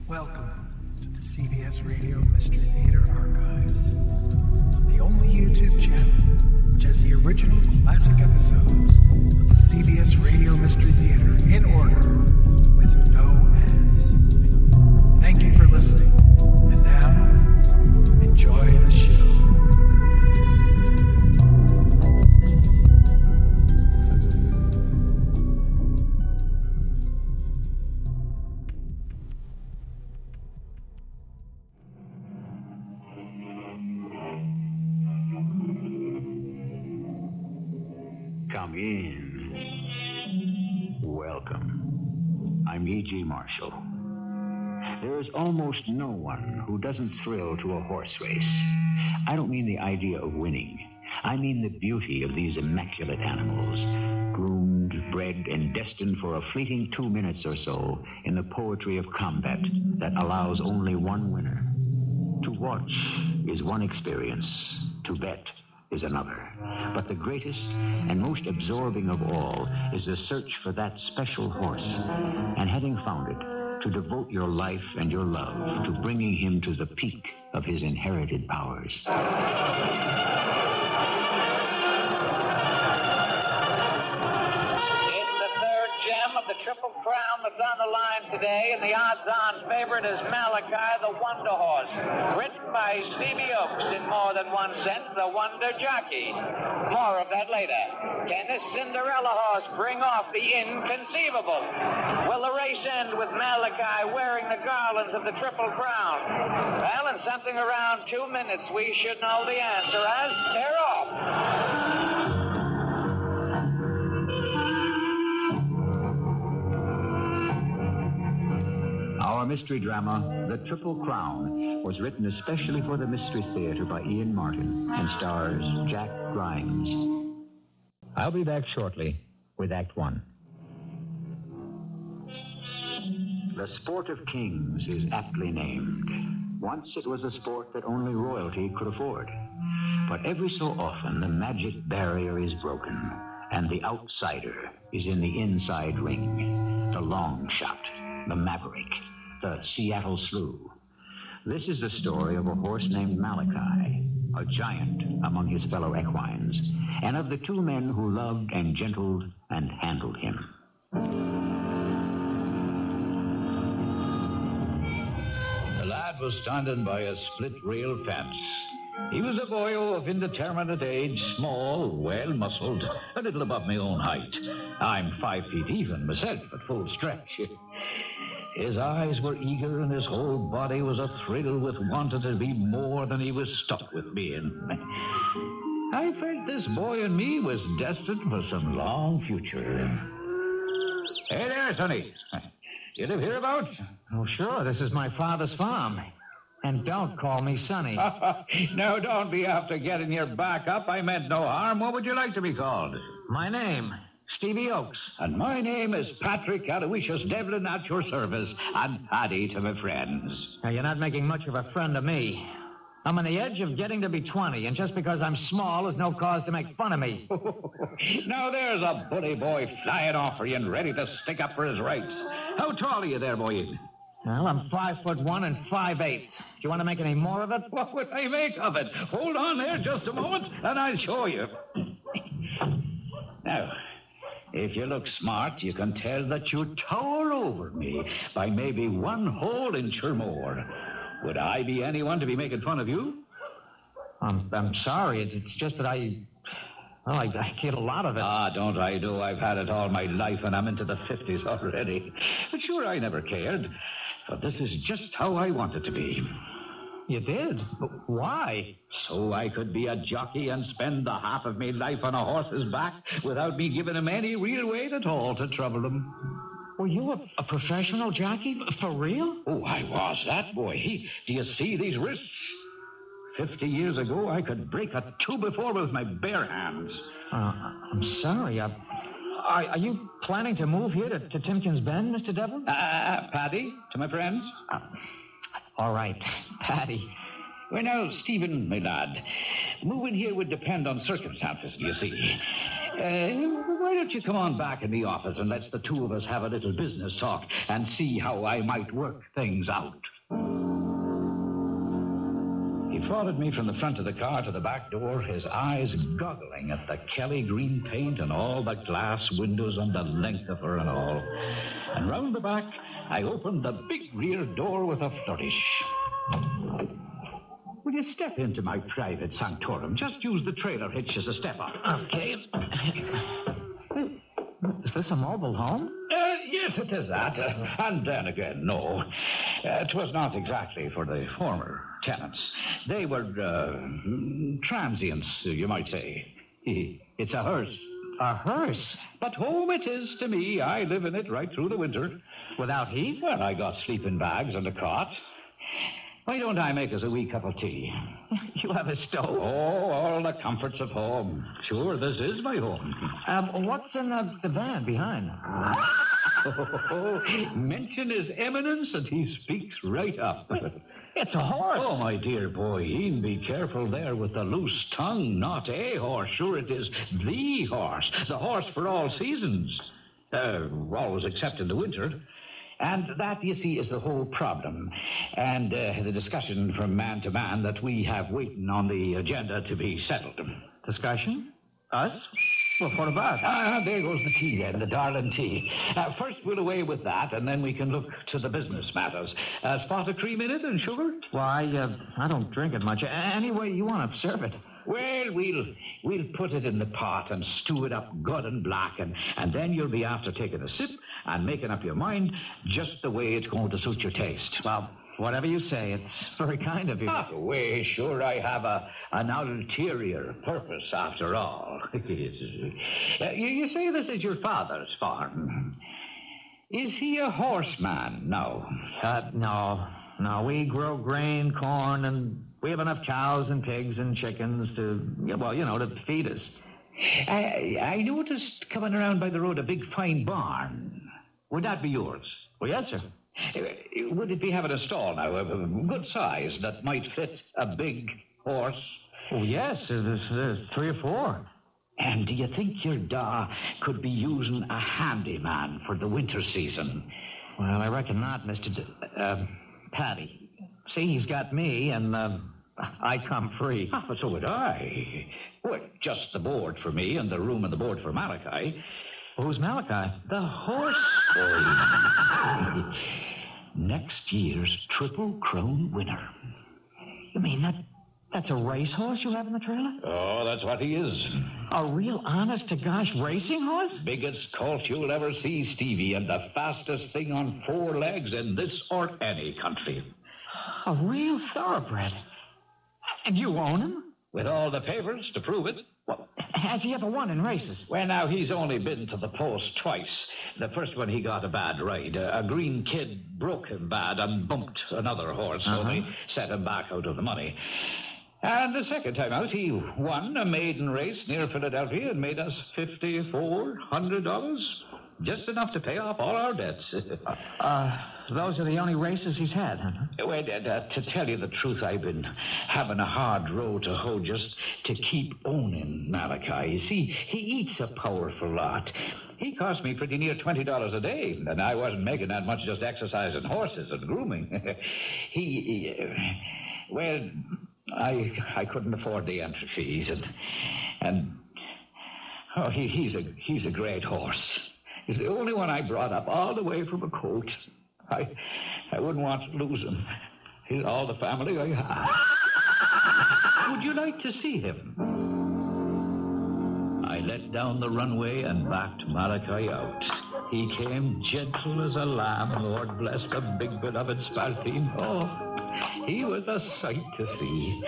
Welcome to the CBS Radio Mystery Theater Archives, the only YouTube channel which has the original classic episodes of the CBS Radio Mystery Theater in order with no ads. Thank you for listening, and now, enjoy the show. Come in. Welcome. I'm E.G. Marshall. There is almost no one who doesn't thrill to a horse race. I don't mean the idea of winning. I mean the beauty of these immaculate animals, groomed, bred, and destined for a fleeting 2 minutes or so in the poetry of combat that allows only one winner. To watch is one experience. To bet is another. But the greatest and most absorbing of all is the search for that special horse. And having found it, to devote your life and your love to bringing him to the peak of his inherited powers. The Triple Crown that's on the line today, and the odds-on favorite is Malachi, the Wonder Horse, written by Stevie Oakes in more than one sense, the Wonder Jockey. More of that later. Can this Cinderella horse bring off the inconceivable? Will the race end with Malachi wearing the garlands of the Triple Crown? Well, in something around 2 minutes, we should know the answer as tear off. Our mystery drama, The Triple Crown, was written especially for the Mystery Theater by Ian Martin and stars Jack Grimes. I'll be back shortly with Act One. The Sport of Kings is aptly named. Once it was a sport that only royalty could afford. But every so often, the magic barrier is broken, and the outsider is in the inside ring. The long shot, the maverick, the Seattle Slew. This is the story of a horse named Malachi, a giant among his fellow equines, and of the two men who loved and gentled and handled him. The lad was standing by a split-rail fence. He was a boyo of indeterminate age, small, well-muscled, a little above my own height. I'm 5 feet even myself at full stretch. His eyes were eager, and his whole body was athrill with wanting to be more than he was stuck with being. I felt this boy and me was destined for some long future. Hey there, Sonny. You live hereabouts? Oh, sure. This is my father's farm. And don't call me Sonny. No, don't be after getting your back up. I meant no harm. What would you like to be called? My name, Stevie Oakes. And my name is Patrick Aloysius Devlin, at your service, and Paddy to my friends. Now, you're not making much of a friend of me. I'm on the edge of getting to be 20, and just because I'm small, there's no cause to make fun of me. Now, there's a bully boy flying off for you and ready to stick up for his rights. How tall are you there, boy? Well, I'm 5'1" and 5'8". Do you want to make any more of it? What would I make of it? Hold on there just a moment, and I'll show you. Now, if you look smart, you can tell that you tower over me by maybe 1 whole inch or more. Would I be anyone to be making fun of you? I'm sorry. It's just that I get a lot of it. Ah, don't I do? I've had it all my life, and I'm into the 50s already. But sure, I never cared. But this is just how I want it to be. You did? But why? So I could be a jockey and spend the half of my life on a horse's back without me giving him any real weight at all to trouble him. Were you a professional jockey? For real? Oh, I was that, boy. Do you see these wrists? 50 years ago, I could break a 2-before with my bare hands. I'm sorry. Are you planning to move here to Timkins Bend, Mr. Devlin? Paddy, to my friends? All right, Paddy. Well, now, Stephen, my lad, moving here would depend on circumstances, do you see? Why don't you come on back in the office and let's the two of us have a little business talk and see how I might work things out. He followed me from the front of the car to the back door, his eyes goggling at the Kelly green paint and all the glass windows and the length of her and all. And round the back, I opened the big rear door with a flourish. Will you step into my private sanctorum? Just use the trailer hitch as a step up. Okay. Is this a mobile home? Yes, it is that. And then again, no. It was not exactly for the former tenants. They were transients, you might say. It's a hearse. A hearse? But home it is to me. I live in it right through the winter. Without heat? Well, I got sleeping bags and a cot. Why don't I make us a wee cup of tea? You have a stove? Oh, all the comforts of home. Sure, this is my home. What's in the van behind? Mention his eminence and he speaks right up. It's a horse. Oh, my dear boy, Ian, be careful there with the loose tongue. Not a horse. Sure, it is the horse. The horse for all seasons. Always except in the winter. And that, you see, is the whole problem. And the discussion from man to man that we have waiting on the agenda to be settled. Discussion? Us? Well, what about? There goes the tea then, the darling tea. First we'll away with that, and then we can look to the business matters. Spot of cream in it and sugar? Well, I don't drink it much. Any way you want to serve it. Well, we'll put it in the pot and stew it up good and black, and then you'll be after taking a sip and making up your mind just the way it's going to suit your taste. Well, whatever you say, it's very kind of you. Way, sure, I have an ulterior purpose after all. You say this is your father's farm. Is he a horseman now? No, we grow grain, corn, and we have enough cows and pigs and chickens to feed us. I noticed coming around by the road a big fine barn. Would that be yours? Well, yes, sir. Would it be having a stall now, a good size, that might fit a big horse? Oh, yes, there's 3 or 4. And do you think your da could be using a handyman for the winter season? Well, I reckon not, Mr. Paddy. See, he's got me, and I come free. But so would I. Well, just the board for me and the room and the board for Malachi. Who's Malachi? The horse boy. Next year's Triple Crown winner. You mean that's a racehorse you have in the trailer? Oh, that's what he is. A real honest-to-gosh racing horse? Biggest colt you'll ever see, Stevie, and the fastest thing on 4 legs in this or any country. A real thoroughbred. And you own him? With all the papers to prove it. Well, has he ever won in races? Well, now, he's only been to the post twice. The first one, he got a bad ride. A green kid broke him bad and bumped another horse, so they set him back out of the money. And the second time out, he won a maiden race near Philadelphia and made us $5,400. Just enough to pay off all our debts. Those are the only races he's had, huh? Well, to tell you the truth, I've been having a hard road to hoe just to keep owning Malachi. You see, he eats a powerful lot. He cost me pretty near $20 a day, and I wasn't making that much just exercising horses and grooming. I couldn't afford the entry fees, and he's a great horse. He's the only one I brought up all the way from a colt. I wouldn't want to lose him. He's all the family I have. Would you like to see him? I let down the runway and backed Malachi out. He came gentle as a lamb, Lord bless the big beloved Spalpeen. Oh, he was a sight to see.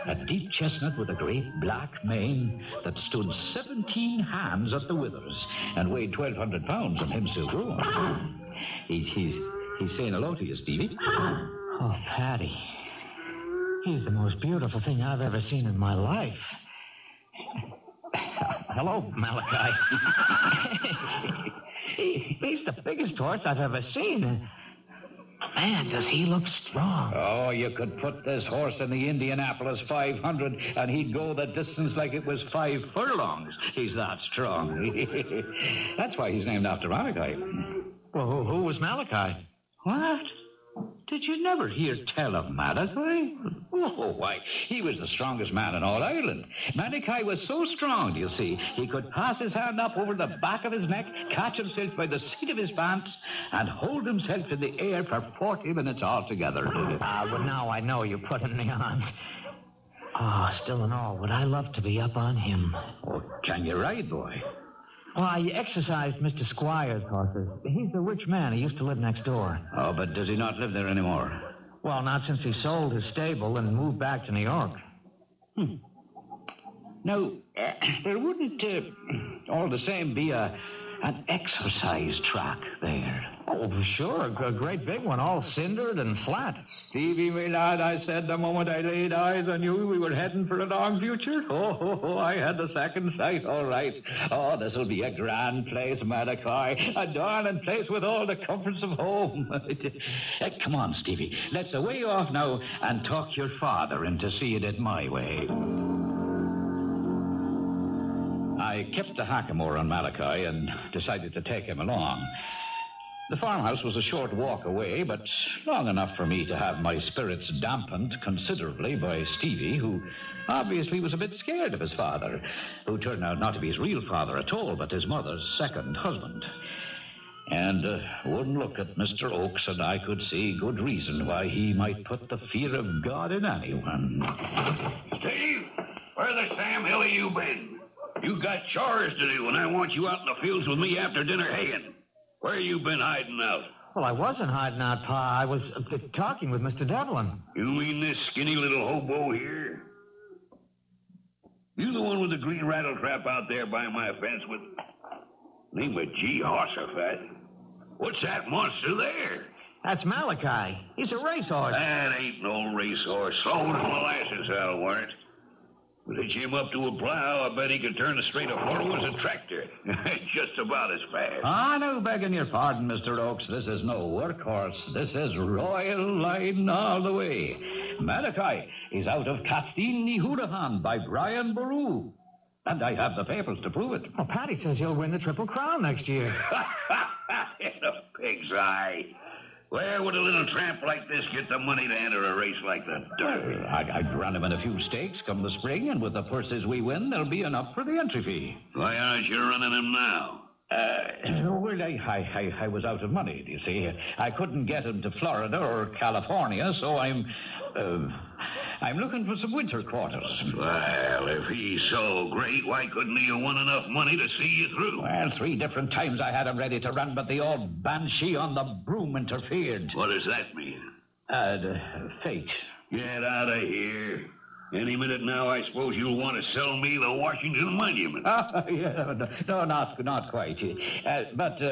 A deep chestnut with a great black mane that stood 17 hands at the withers and weighed 1,200 pounds on him still grown. He's saying hello to you, Stevie. Oh, Paddy. He's the most beautiful thing I've ever seen in my life. Hello, Malachi. He's the biggest horse I've ever seen. Man, does he look strong. Oh, you could put this horse in the Indianapolis 500 and he'd go the distance like it was 5 furlongs. He's that strong. That's why he's named after Malachi. Well, who was Malachi? What? Did you never hear tell of Malachi? Oh, why, he was the strongest man in all Ireland. Malachi was so strong, do you see, he could pass his hand up over the back of his neck, catch himself by the seat of his pants, and hold himself in the air for 40 minutes altogether. Well, now I know you're putting me on. Oh, still and all, would I love to be up on him. Oh, can you ride, boy? Well, I exercised Mr. Squire's horses. He's the rich man. He used to live next door. Oh, but does he not live there anymore? Well, not since he sold his stable and moved back to New York. Now, there wouldn't, all the same, be an exercise track there. Oh, sure. A great big one, all cindered and flat. Stevie, my lad, I said the moment I laid eyes on you, we were heading for a long future. Oh, I had the second sight, all right. Oh, this'll be a grand place, Malachi. A darling place with all the comforts of home. Come on, Stevie. Let's away off now and talk your father into seeing it my way. I kept the hackamore on Malachi and decided to take him along. The farmhouse was a short walk away, but long enough for me to have my spirits dampened considerably by Stevie, who obviously was a bit scared of his father, who turned out not to be his real father at all, but his mother's second husband. And one look at Mr. Oakes, and I could see good reason why he might put the fear of God in anyone. Steve, where the Sam Hill have you been? You got chores to do, and I want you out in the fields with me after dinner haying. Where you been hiding out? Well, I wasn't hiding out, Pa. I was talking with Mr. Devlin. You mean this skinny little hobo here? You the one with the green rattletrap out there by my fence with... Name of Jehoshaphat. What's that monster there? That's Malachi. He's a racehorse. That ain't no racehorse. Slow as molasses, I'll warrant. But hitch him up to a plow, I bet he could turn as straight a furrow as a tractor. Just about as fast. I know, begging your pardon, Mr. Oakes. This is no workhorse. This is royal line all the way. Malachi is out of Castine Houdahan by Brian Boru. And I have the papers to prove it. Well, Patty says he'll win the Triple Crown next year. In a pig's eye. Where would a little tramp like this get the money to enter a race like the Derby? I'd run him in a few stakes come the spring, and with the purses we win, there'll be enough for the entry fee. Why aren't you running him now? Well, I was out of money, do you see? I couldn't get him to Florida or California, so I'm looking for some winter quarters. Well, if he's so great, why couldn't he have won enough money to see you through? Well, 3 different times I had him ready to run, but the old banshee on the broom interfered. What does that mean? Fate. Get out of here. Any minute now, I suppose you'll want to sell me the Washington Monument. Yeah, no, not quite. But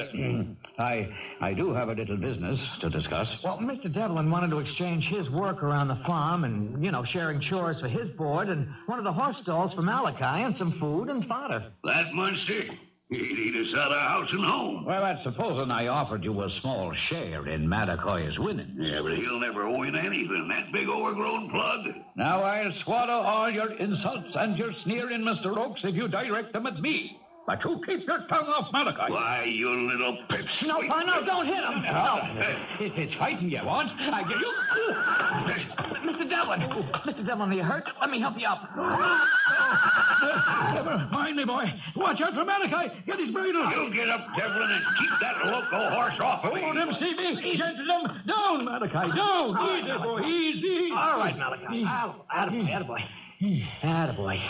I do have a little business to discuss. Well, Mr. Devlin wanted to exchange his work around the farm and, sharing chores for his board and one of the horse stalls for Malachi and some food and fodder. That monster? He'd eat us out of house and home. Well, that's supposing I offered you a small share in Malachi's winnings. Yeah, but he'll never win anything, that big overgrown plug. Now I'll swallow all your insults and your sneering, Mr. Oakes, if you direct them at me. But you keep your tongue off Malachi. Why, you little pipsqueak. No, Pa, no, don't hit him. No. If it's fighting you want, I give you... Mr. Devlin, are you hurt? Let me help you up. Never mind me, boy. Watch out for Malachi. Get his bridle. You get up, Devlin, and keep that loco horse off of me. Hold him, Stevie. Gentle him. Down, Malachi. Down. Easy, boy. Easy. All right, Malachi. Attaboy. Attaboy.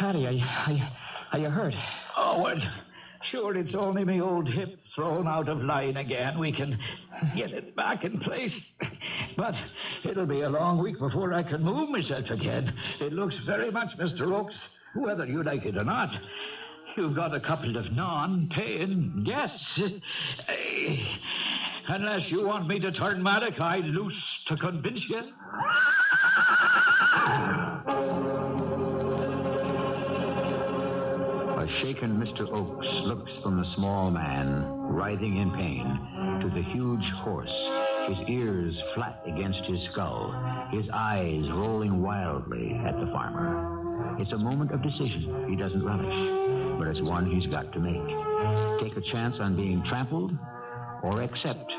Patty, are you hurt? Oh, well, sure, it's only me old hip thrown out of line again. We can get it back in place. But it'll be a long week before I can move myself again. It looks very much, Mr. Oakes, whether you like it or not. You've got a couple of non-paying guests. Unless you want me to turn Malachi loose to convince you. A shaken Mr. Oakes looks from the small man, writhing in pain, to the huge horse, his ears flat against his skull, his eyes rolling wildly at the farmer. It's a moment of decision he doesn't relish, but it's one he's got to make. Take a chance on being trampled, or accept,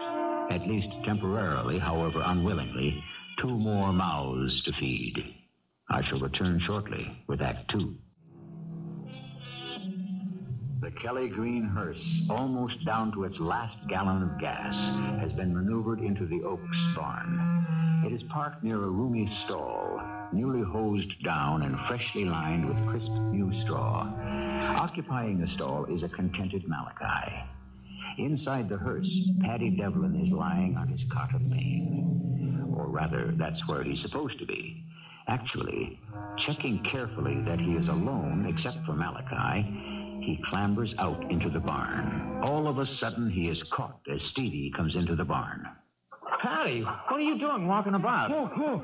at least temporarily, however unwillingly, 2 more mouths to feed. I shall return shortly with Act 2. The Kelly Green hearse, almost down to its last gallon of gas, has been maneuvered into the Oaks barn. It is parked near a roomy stall, newly hosed down and freshly lined with crisp new straw. Occupying the stall is a contented Malachi. Inside the hearse, Paddy Devlin is lying on his cot of pain. Or rather, that's where he's supposed to be. Actually, checking carefully that he is alone, except for Malachi, he clambers out into the barn. All of a sudden, he is caught as Stevie comes into the barn. Paddy, what are you doing walking about? Well,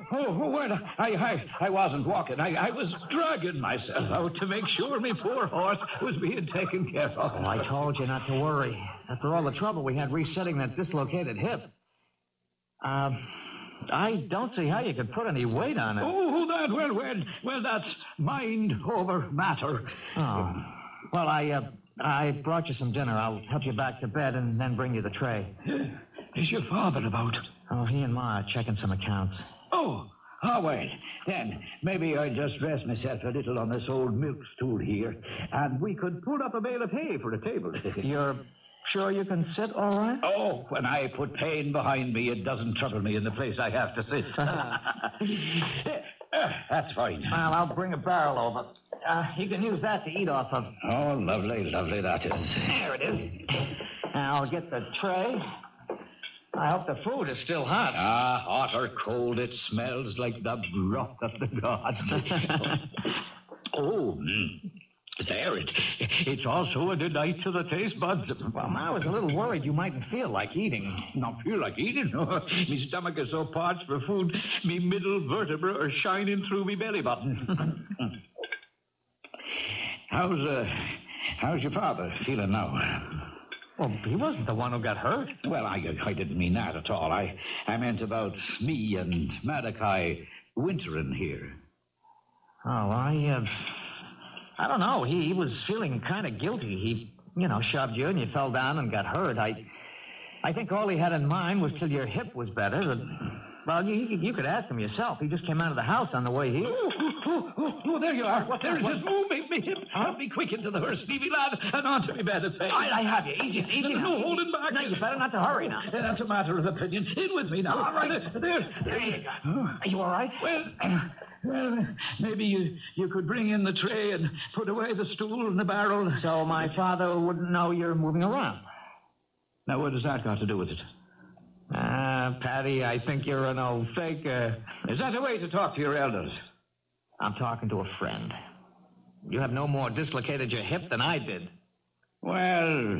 I wasn't walking. I was dragging myself out to make sure my poor horse was being taken care of. Oh, I told you not to worry. After all the trouble we had resetting that dislocated hip. I don't see how you could put any weight on it. Well, that's mind over matter. Oh. Well, I brought you some dinner. I'll help you back to bed and then bring you the tray. Is your father about? Oh, he and Ma are checking some accounts. Oh, wait. Then maybe I'll just rest myself a little on this old milk stool here, and we could pull up a bale of hay for a table. You're sure you can sit all right? Oh, when I put pain behind me, it doesn't trouble me in the place I have to sit. That's fine. Well, I'll bring a barrel over. You can use that to eat off of. Oh, lovely that is. There it is. I'll get the tray. I hope the food is still hot. Hot or cold, it smells like the broth of the gods. There, it's also a delight to the taste buds. Well, I was a little worried you mightn't feel like eating. Not feel like eating? Me stomach is so parched for food, me middle vertebra are shining through me belly button. How's your father feeling now? Well, he wasn't the one who got hurt. Well, I didn't mean that at all. I meant about me and Malachi wintering here. Oh, I don't know. He was feeling kind of guilty. He, shoved you and you fell down and got hurt. I think all he had in mind was till your hip was better. Well, you could ask him yourself. He just came out of the house on the way here. Oh, there you are. What there is this? Oh, me hip. Help me quick into the hearse, Stevie, lad, and onto me bed at bay. I have you. Easy. No, holding back. No, you better not to hurry now. That's a matter of opinion. In with me now. All right. There you go. Are you all right? Well, maybe you could bring in the tray and put away the stool and the barrel. So my father wouldn't know you're moving around. Now, what has that got to do with it? Paddy, I think you're an old faker. Is that a way to talk to your elders? I'm talking to a friend. You have no more dislocated your hip than I did. Well,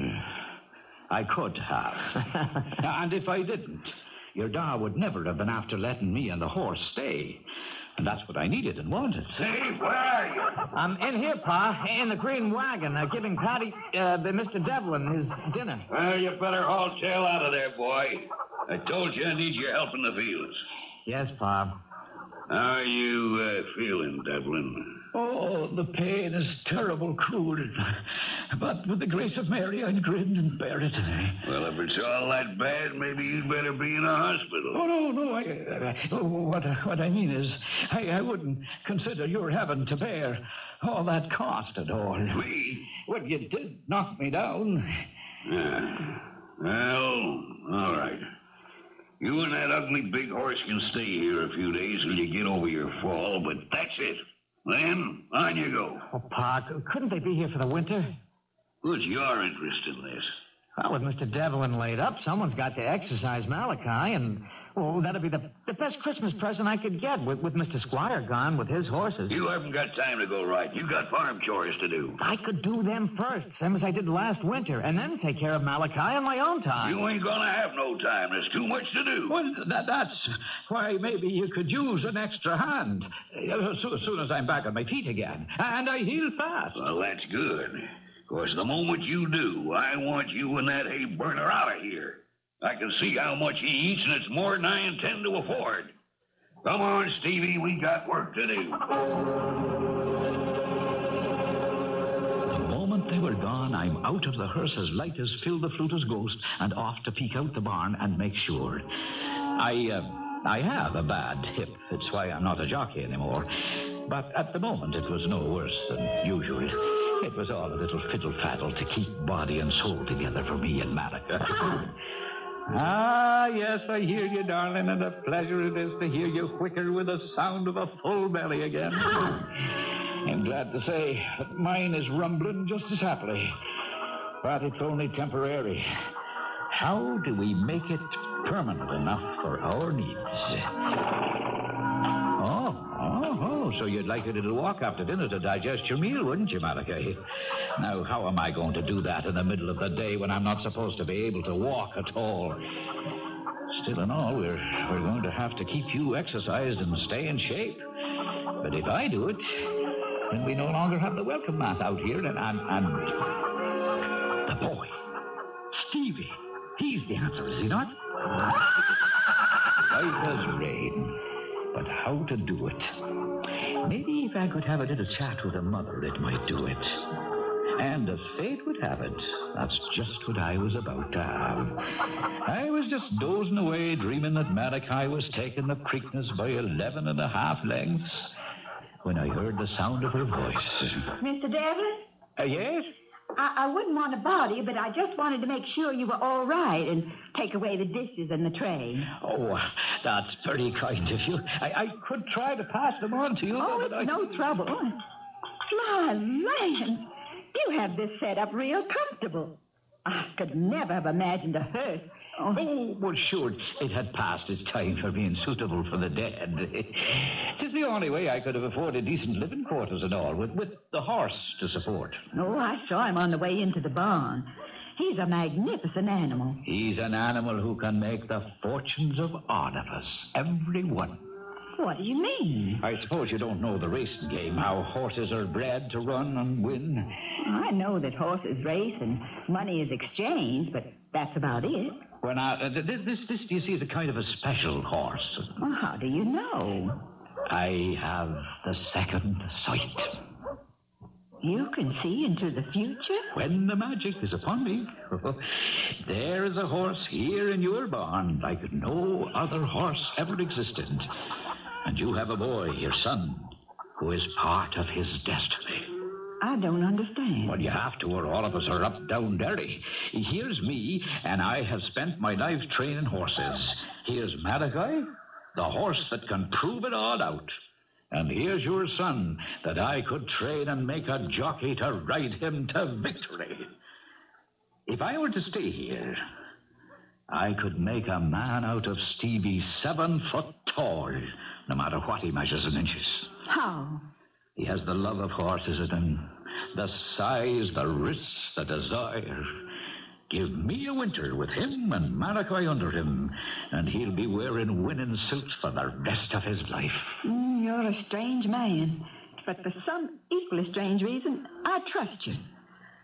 I could have. And if I didn't, your da would never have been after letting me and the horse stay. And that's what I needed and wanted. Hey, where are you? I'm in here, Pa, in the green wagon, giving Paddy, Mr. Devlin, his dinner. Well, you better haul tail out of there, boy. I told you I need your help in the fields. Yes, Pa. How are you feeling, Devlin? Oh, the pain is terrible cruel. But with the grace of Mary, I'll grin and bear it. Well, if it's all that bad, maybe you'd better be in a hospital. Oh, no. What I mean is, I wouldn't consider your having to bear all that cost at all. Me? Well, you did knock me down. Yeah. Well, all right. You and that ugly big horse can stay here a few days till you get over your fall, but that's it. Then, on you go. Oh, Pa, couldn't they be here for the winter? What's your interest in this? Well, with Mr. Devlin laid up, someone's got to exercise Malachi, and, well, that'd be the best Christmas present I could get with Mr. Squire gone with his horses. You haven't got time to go right. You've got farm chores to do. I could do them first, same as I did last winter, and then take care of Malachi on my own time. You ain't gonna have no time. There's too much to do. Well, that's why maybe you could use an extra hand as soon as I'm back on my feet again. And I heal fast. Well, that's good. Of course, the moment you do, I want you and that hay burner out of here. I can see how much he eats, and it's more than I intend to afford. Come on, Stevie, we got work to do. The moment they were gone, I'm out of the hearse as light as Phil the Fluter's ghost and off to peek out the barn and make sure. I have a bad hip. It's why I'm not a jockey anymore. But at the moment, it was no worse than usual. It was all a little fiddle-faddle to keep body and soul together for me and Malika. Ah, yes, I hear you, darling, and a pleasure it is to hear you quicker with the sound of a full belly again. I'm glad to say that mine is rumbling just as happily. But it's only temporary. How do we make it permanent enough for our needs? Oh, so you'd like a little walk after dinner to digest your meal, wouldn't you, Malika? Now, how am I going to do that in the middle of the day when I'm not supposed to be able to walk at all? Still in all, we're going to have to keep you exercised and stay in shape. But if I do it, then we no longer have the welcome mat out here, and the boy, Stevie, he's the answer, is he not? Right as rain. But how to do it? Maybe if I could have a little chat with her mother, it might do it. And as fate would have it, that's just what I was about to have. I was just dozing away, dreaming that Malachi was taking the Preakness by 11 1/2 lengths, when I heard the sound of her voice. Mr. Devlin? Yes? I wouldn't want to bother you, but I just wanted to make sure you were all right and take away the dishes and the tray. Oh, that's very kind of you. I could try to pass them on to you. Oh, it's no trouble. My land, you have this set up real comfortable. I could never have imagined a hearse. Oh, well, sure, it had passed its time for being suitable for the dead. It's the only way I could have afforded decent living quarters and all, with the horse to support. Oh, I saw him on the way into the barn. He's a magnificent animal. He's an animal who can make the fortunes of all of us, every one. What do you mean? I suppose you don't know the racing game, how horses are bred to run and win. I know that horses race and money is exchanged, but that's about it. Well, now, this, you see, is a kind of a special horse. Well, how do you know? I have the second sight. You can see into the future? When the magic is upon me. There is a horse here in your barn like no other horse ever existed. And you have a boy, your son, who is part of his destiny. I don't understand. Well, you have to, or all of us are up, down, dirty. Here's me, and I have spent my life training horses. Here's Malachi, the horse that can prove it all out. And here's your son, that I could train and make a jockey to ride him to victory. If I were to stay here, I could make a man out of Stevie 7 foot tall, no matter what he measures in inches. How? He has the love of horses in him, the size, the wrists, the desire. Give me a winter with him and Malachi under him, and he'll be wearing winning suits for the rest of his life. You're a strange man, but for some equally strange reason, I trust you.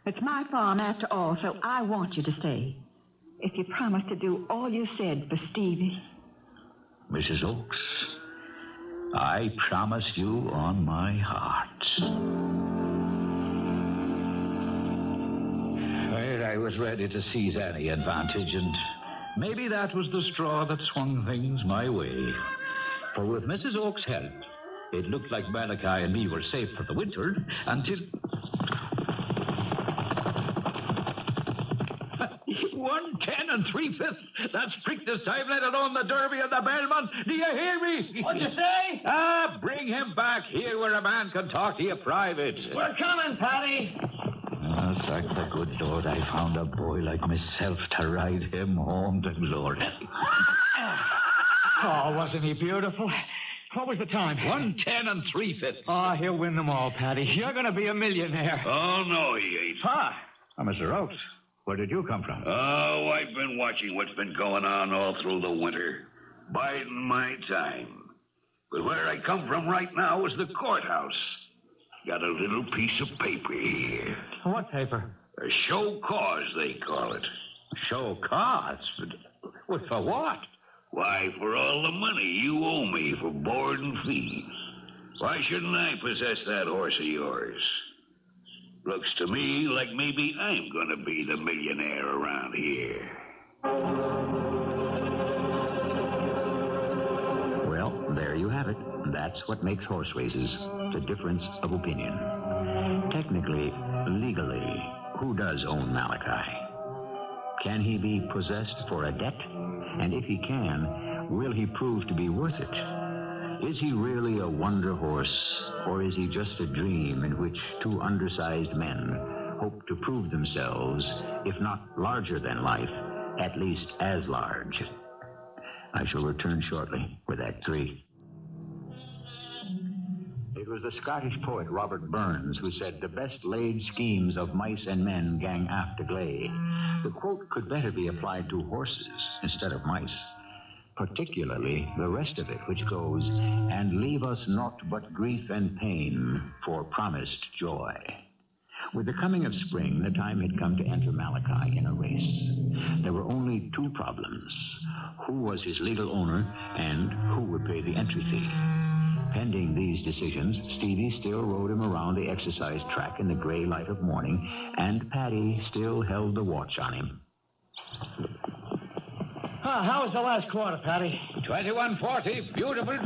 It's my farm after all, so I want you to stay. If you promise to do all you said for Stevie. Mrs. Oakes, I promise you on my heart. Well, I was ready to seize any advantage, and maybe that was the straw that swung things my way. For with Mrs. Oakes' help, it looked like Malachi and me were safe for the winter until... 110 3/5. That's Preakness time, let alone the Derby and the Belmont. Do you hear me? What'd you say? Bring him back here where a man can talk to you private. We're coming, Patty. Thank the good Lord I found a boy like myself to ride him home to glory. Oh, wasn't he beautiful? What was the time? 110 3/5. Oh, he'll win them all, Patty. You're going to be a millionaire. Oh, no, he ain't. Mr. Oakes, where did you come from? Oh, I've been watching what's been going on all through the winter. Biding my time. But where I come from right now is the courthouse. got a little piece of paper here. What paper? A show cause, they call it. Show cause? But for what? Why, for all the money you owe me for board and fees. Why shouldn't I possess that horse of yours? Looks to me like maybe I'm going to be the millionaire around here. Well, there you have it. That's what makes horse races, the difference of opinion. Technically, legally, who does own Malachi? Can he be possessed for a debt? And if he can, will he prove to be worth it? Is he really a wonder horse, or is he just a dream in which two undersized men hope to prove themselves, if not larger than life, at least as large? I shall return shortly with Act 3. It was the Scottish poet Robert Burns who said, "The best laid schemes of mice and men gang after gley." The quote could better be applied to horses instead of mice, particularly the rest of it, which goes, "And leave us naught but grief and pain for promised joy." With the coming of spring, the time had come to enter Malachi in a race. There were only two problems: who was his legal owner, and who would pay the entry fee. Pending these decisions, Stevie still rode him around the exercise track in the gray light of morning, and Patty still held the watch on him. How was the last quarter, Patty? 21:40. Beautiful.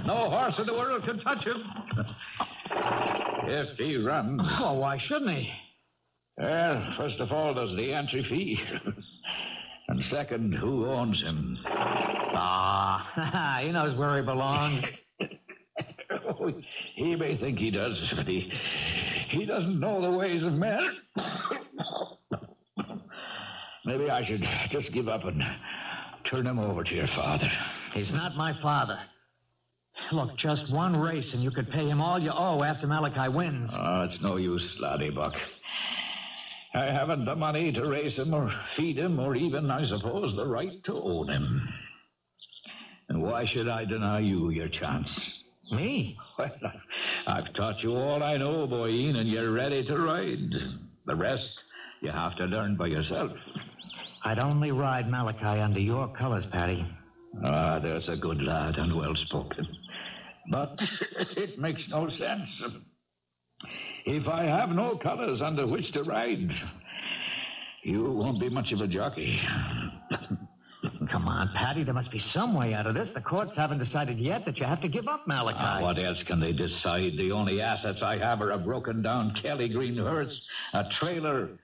No horse in the world can touch him. If he runs. Oh, why shouldn't he? Well, first of all, there's the entry fee. And second, who owns him? He knows where he belongs. Oh, he may think he does, but he doesn't know the ways of men. Maybe I should just give up and turn him over to your father. He's not my father. Look, just one race, and you could pay him all you owe after Malachi wins. Oh, it's no use, laddie Buck. I haven't the money to race him or feed him or even, I suppose, the right to own him. And why should I deny you your chance? Me? Well, I've taught you all I know, boyeen, and you're ready to ride. The rest you have to learn by yourself. I'd only ride Malachi under your colors, Patty. Ah, there's a good lad and well-spoken. But it makes no sense. If I have no colors under which to ride, you won't be much of a jockey. Come on, Patty, there must be some way out of this. The courts haven't decided yet that you have to give up Malachi. What else can they decide? The only assets I have are a broken-down Kelly Green hearse, a trailer,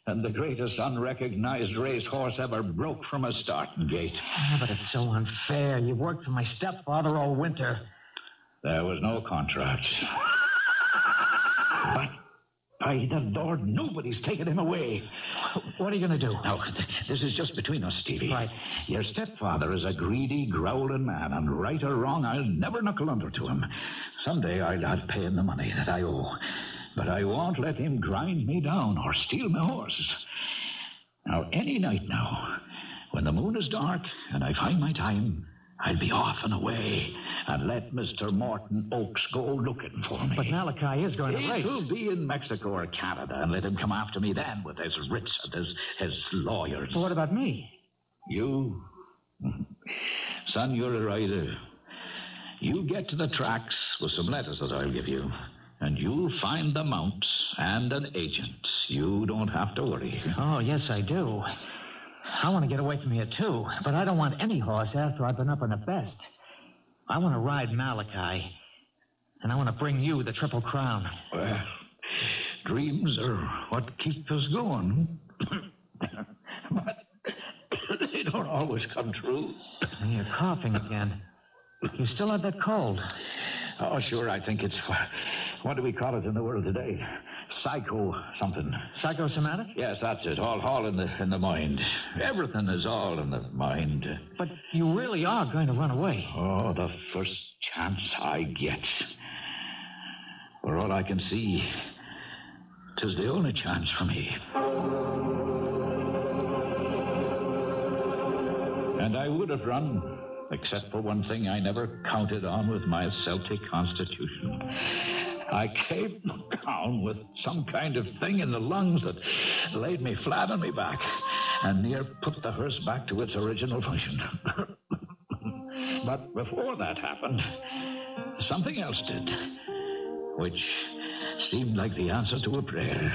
and the greatest unrecognized racehorse ever broke from a starting gate. But it's so unfair. You worked for my stepfather all winter. There was no contract. But, by the Lord, nobody's taken him away. What are you going to do? Now, this is just between us, Stevie. Right. Your stepfather is a greedy, growling man, and right or wrong, I'll never knuckle under to him. Someday I'll pay him the money that I owe. But I won't let him grind me down or steal my horse. Now, any night now, when the moon is dark and I find my time, I'll be off and away and let Mr. Morton Oakes go looking for me. But Malachi is going to race. He'll be in Mexico or Canada, and let him come after me then with his writs and his lawyers. But what about me? You? Son, you're a rider. You get to the tracks with some letters that I'll give you, and you'll find the mounts and an agent. You don't have to worry. Oh, yes, I do. I want to get away from here, too. But I don't want any horse after I've been up on the best. I want to ride Malachi. And I want to bring you the Triple Crown. Well, dreams are what keep us going. But they don't always come true. And you're coughing again. You still have that cold. Oh, sure, I think it's... What do we call it in the world today? Psycho something. Psychosomatic? Yes, that's it. All in the mind. Everything is all in the mind. But you really are going to run away. Oh, the first chance I get. For all I can see, 'tis the only chance for me. And I would have run, except for one thing I never counted on with my Celtic constitution. I came down with some kind of thing in the lungs that laid me flat on my back and near put the hearse back to its original function. But before that happened, something else did, which seemed like the answer to a prayer.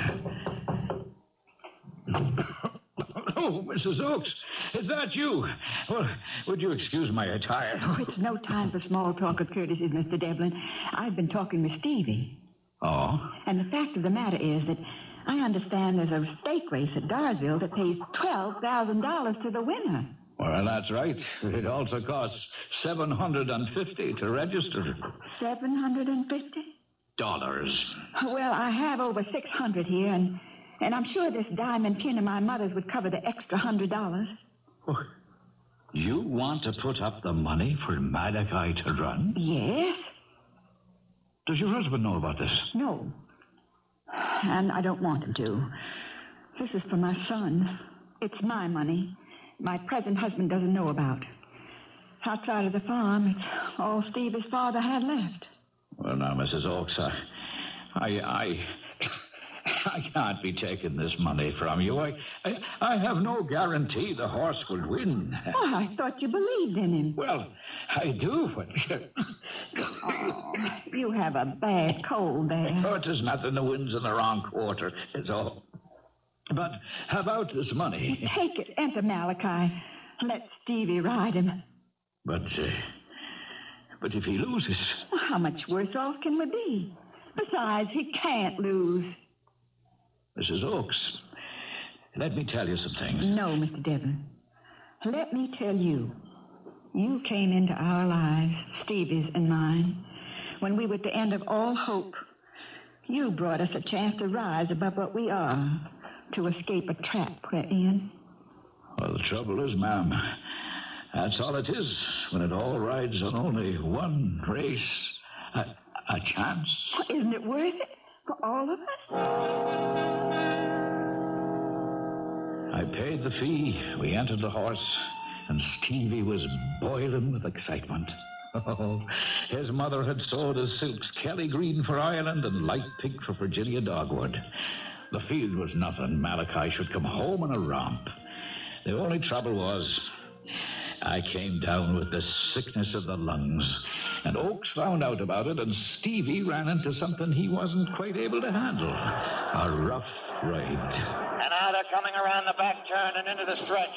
Oh, Mrs. Oakes, is that you? Well, would you excuse my attire? Oh, it's no time for small talk of courtesies, Mr. Devlin. I've been talking with Stevie. Oh? And the fact of the matter is that I understand there's a stake race at Darsville that pays $12,000 to the winner. Well, that's right. It also costs $750 to register. $750? Well, I have over $600 here, and I'm sure this diamond pin of my mother's would cover the extra $100. Oh, you want to put up the money for Malachi to run? Yes. Does your husband know about this? No. And I don't want him to. This is for my son. It's my money. My present husband doesn't know about. Outside of the farm, it's all Stevie's father had left. Well, now, Mrs. Oakes, I can't be taking this money from you. I have no guarantee the horse will win. Oh, I thought you believed in him. Well, I do, but... Oh, you have a bad cold there. Oh, it is nothing. The wind's in the wrong quarter, is all. But how about this money? Take it. Enter Malachi. Let Stevie ride him. But if he loses... Well, how much worse off can we be? Besides, he can't lose. Mrs. Oakes, let me tell you some things. No, Mr. Devlin. Let me tell you. You came into our lives, Stevie's and mine, when we were at the end of all hope. You brought us a chance to rise above what we are, to escape a trap we're in. Well, the trouble is, ma'am, that's all it is when it all rides on only one race. A chance. Well, isn't it worth it for all of us? I paid the fee. We entered the horse, and Stevie was boiling with excitement. Oh, his mother had sold his silks Kelly green for Ireland and light pink for Virginia dogwood. The field was nothing. Malachi should come home in a romp. The only trouble was I came down with the sickness of the lungs, and Oakes found out about it, and Stevie ran into something he wasn't quite able to handle. A rough ride. And now they're coming around the back turn and into the stretch.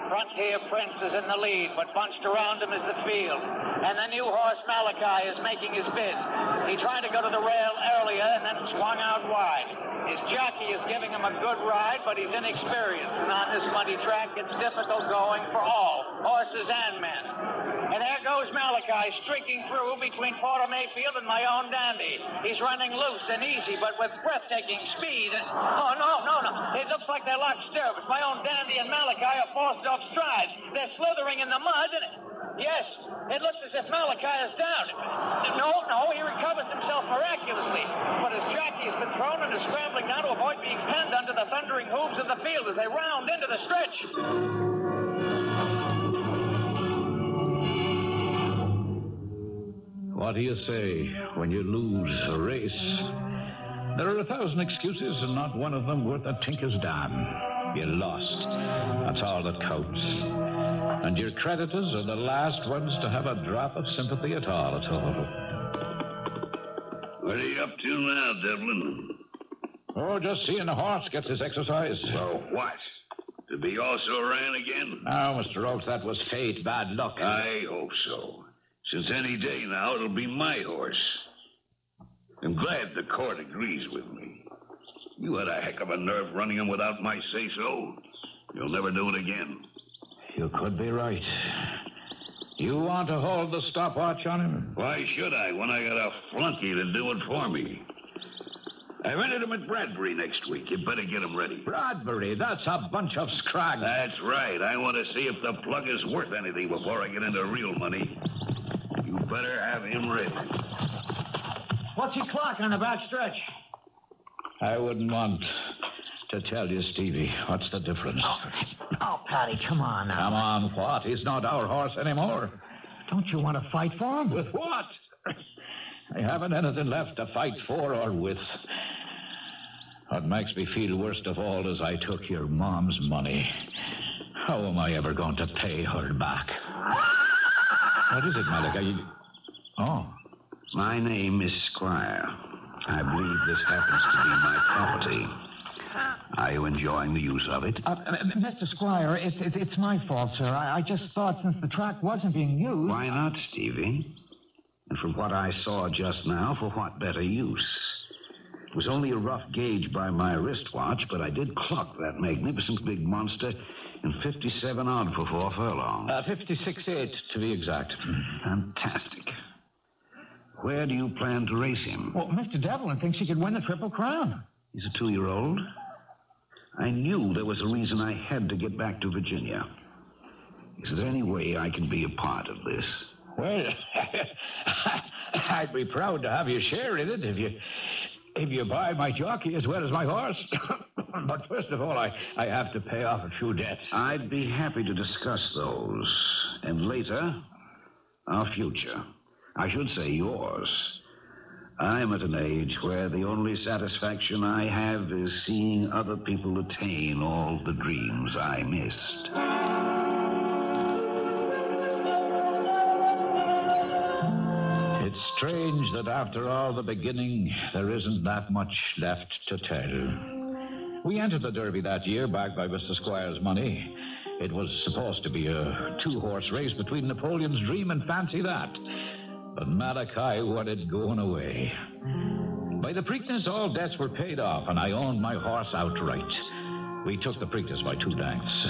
Frontier Prince is in the lead, but bunched around him is the field. And the new horse, Malachi, is making his bid. He tried to go to the rail earlier and then swung out wide. His jockey is giving him a good ride, but he's inexperienced. And on this muddy track, it's difficult going for all, horses and men. And there goes Malachi, streaking through between Porter Mayfield and my own Dandy. He's running loose and easy, but with breathtaking speed. Oh, no. It looks like they're locked stirrups. My own Dandy and Malachi are forced off stride. They're slithering in the mud. Yes, it looks as if Malachi is down. No, he recovers himself miraculously. But his jockey has been thrown and is scrambling now to avoid being penned under the thundering hooves of the field as they round into the stretch. What do you say when you lose a race? There are 1,000 excuses, and not one of them worth a tinker's dam. You lost. That's all that counts. And your creditors are the last ones to have a drop of sympathy at all. What are you up to now, Devlin? Oh, just seeing the horse gets his exercise. So what? To be also ran again? No, Mr. Oakes, that was fate, bad luck. I hope so. Since any day now, it'll be my horse. I'm glad the court agrees with me. You had a heck of a nerve running him without my say-so. You'll never do it again. You could be right. You want to hold the stopwatch on him? Why should I when I got a flunky to do it for me? I rented him at Bradbury next week. You better get him ready. Bradbury? That's a bunch of scrag. That's right. I want to see if the plug is worth anything before I get into real money. You better have him ready. What's your clock on the back stretch? I wouldn't want to tell you, Stevie. What's the difference? Oh, Patty, come on now. Come on, what? He's not our horse anymore. Don't you want to fight for him? With what? I haven't anything left to fight for or with. What makes me feel worst of all is I took your mom's money. How am I ever going to pay her back? What is it, Malachi? Oh. My name is Squire. I believe this happens to be my property. Are you enjoying the use of it? Mr. Squire, it's my fault, sir. I just thought since the track wasn't being used... Why not, Stevie? And from what I saw just now, for what better use? It was only a rough gauge by my wristwatch, but I did clock that magnificent big monster in 57 odd for 4 furlongs. 56.8 to be exact. Fantastic. Where do you plan to race him? Well, Mr. Devlin thinks he could win the Triple Crown. He's a 2-year-old. I knew there was a reason I had to get back to Virginia. Is there any way I can be a part of this? Well, I'd be proud to have you share in it if you buy my jockey as well as my horse. But first of all, I have to pay off a few debts. I'd be happy to discuss those. And later, our future. I should say yours. I'm at an age where the only satisfaction I have is seeing other people attain all the dreams I missed. It's strange that after all the beginning, there isn't that much left to tell. We entered the Derby that year, backed by Mr. Squire's money. It was supposed to be a 2-horse race between Napoleon's Dream and Fancy That. But Malachi wanted going away. By the Preakness, all debts were paid off, and I owned my horse outright. We took the Preakness by 2 lengths.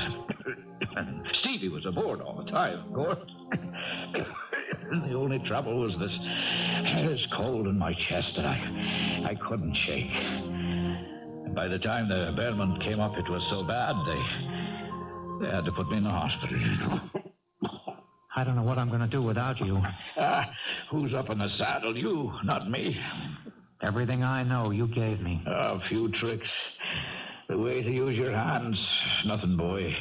Stevie was aboard all the time, of course. The only trouble was this cold in my chest that I couldn't shake. And by the time the bellman came up, it was so bad, they had to put me in the hospital. I don't know what I'm going to do without you. Who's up in the saddle? You, not me. Everything I know, you gave me. A few tricks. The way to use your hands. Nothing, boy.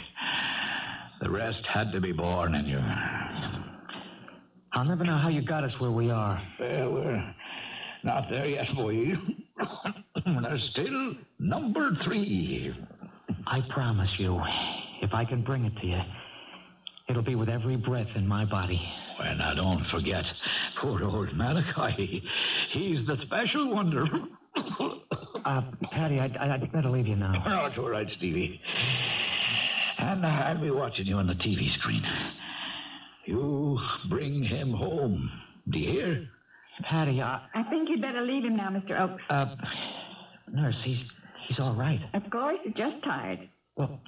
The rest had to be born in you. I'll never know how you got us where we are. Well, we're not there yet, boy. There's still number 3. I promise you, if I can bring it to you, it'll be with every breath in my body. Well, now, don't forget poor old Malachi. He's the special wonder. Patty, I'd better leave you now. No, it's all right, Stevie. And I'll be watching you on the TV screen. You bring him home. Do you hear? Patty, I think you'd better leave him now, Mr. Oakes. Nurse, he's all right. Of course, he's just tired. Well,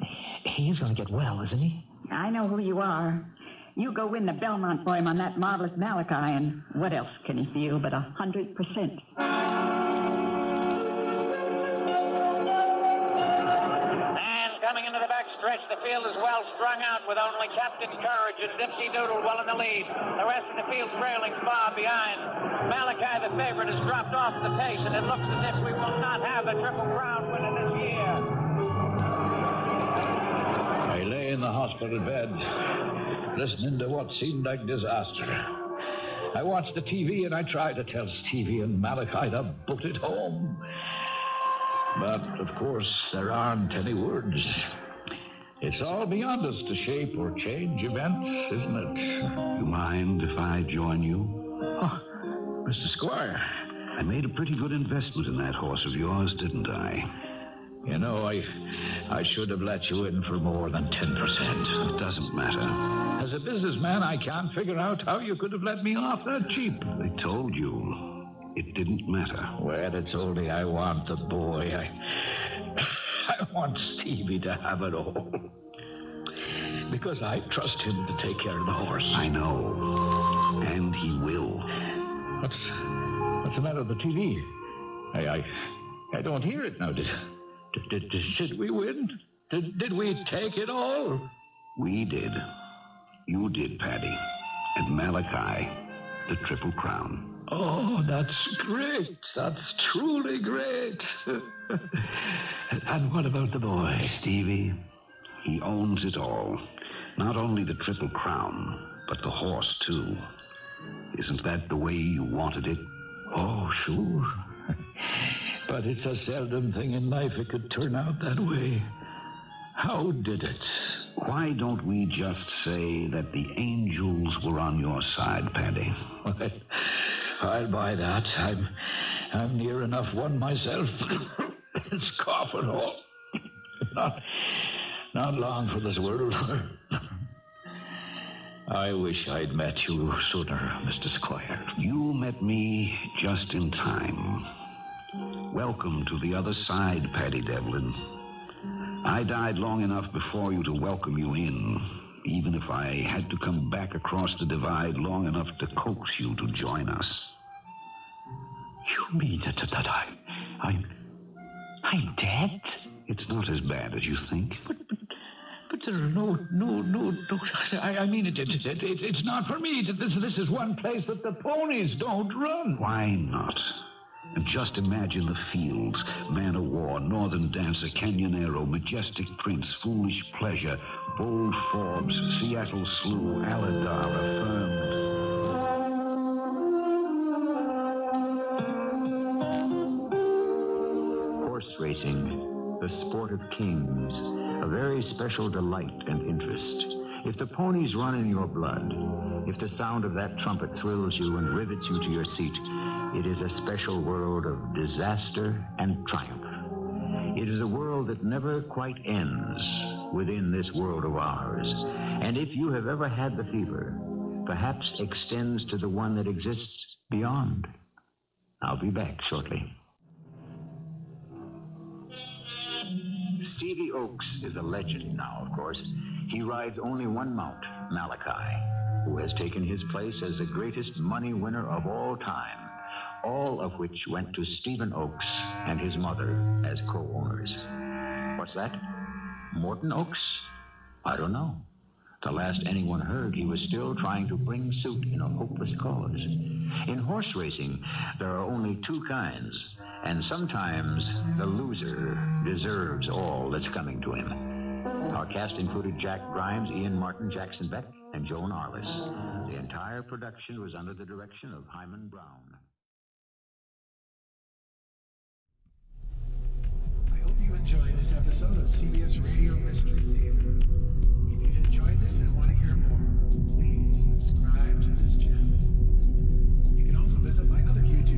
he is going to get well, isn't he? I know who you are. You go win the Belmont for him on that marvelous Malachi, and what else can he feel but 100%? Coming into the back stretch, the field is well strung out with only Captain Courage and Dipsy Doodle well in the lead. The rest of the field's trailing far behind. Malachi, the favorite, has dropped off the pace, and it looks as if we will not have the Triple Crown winner this year. I lay in the hospital bed, listening to what seemed like disaster. I watched the TV, and I tried to tell Stevie and Malachi to boot it home. But, of course, there aren't any words. It's all beyond us to shape or change events, isn't it? You mind if I join you? Oh, Mr. Squire. I made a pretty good investment in that horse of yours, didn't I? You know, I should have let you in for more than 10%. It doesn't matter. As a businessman, I can't figure out how you could have let me off that cheap. I told you. It didn't matter. Well, it's only I want the boy. I want Stevie to have it all. Because I trust him to take care of the horse. I know. And he will. What's the matter with the TV? I don't hear it now. Did we win? Did we take it all? We did. You did, Paddy. And Malachi, the Triple Crown. Oh, that's great. That's truly great. And what about the boy? Stevie, he owns it all. Not only the Triple Crown, but the horse, too. Isn't that the way you wanted it? Oh, sure. But it's a seldom thing in life it could turn out that way. How did it? Why don't we just say that the angels were on your side, Paddy? I'll buy that. I'm near enough one myself. It's coughing all. Not long for this world. I wish I'd met you sooner, Mr. Squire. You met me just in time. Welcome to the other side, Paddy Devlin. I died long enough before you to welcome you in, even if I had to come back across the divide long enough to coax you to join us. You mean that I'm dead? It's not as bad as you think. But there are no. I mean, it's not for me. This is one place that the ponies don't run. Why not? And just imagine the fields, Man o' War, Northern Dancer, Canyonero, Majestic Prince, Foolish Pleasure, Bold Forbes, Seattle Slough, Aladar, Affirmed. Horse racing, the sport of kings, a very special delight and interest. If the ponies run in your blood, if the sound of that trumpet thrills you and rivets you to your seat, it is a special world of disaster and triumph. It is a world that never quite ends within this world of ours. And if you have ever had the fever, perhaps extends to the one that exists beyond. I'll be back shortly. Stevie Oakes is a legend now, of course. He rides only one mount, Malachi, who has taken his place as the greatest money winner of all time. All of which went to Stephen Oakes and his mother as co-owners. What's that? Morton Oakes? I don't know. The last anyone heard, he was still trying to bring suit in a hopeless cause. In horse racing, there are only two kinds, and sometimes the loser deserves all that's coming to him. Our cast included Jack Grimes, Ian Martin, Jackson Beck, and Joan Arless. The entire production was under the direction of Hyman Brown. You enjoyed this episode of CBS Radio Mystery Theater. If you've enjoyed this and want to hear more, please subscribe to this channel. You can also visit my other YouTube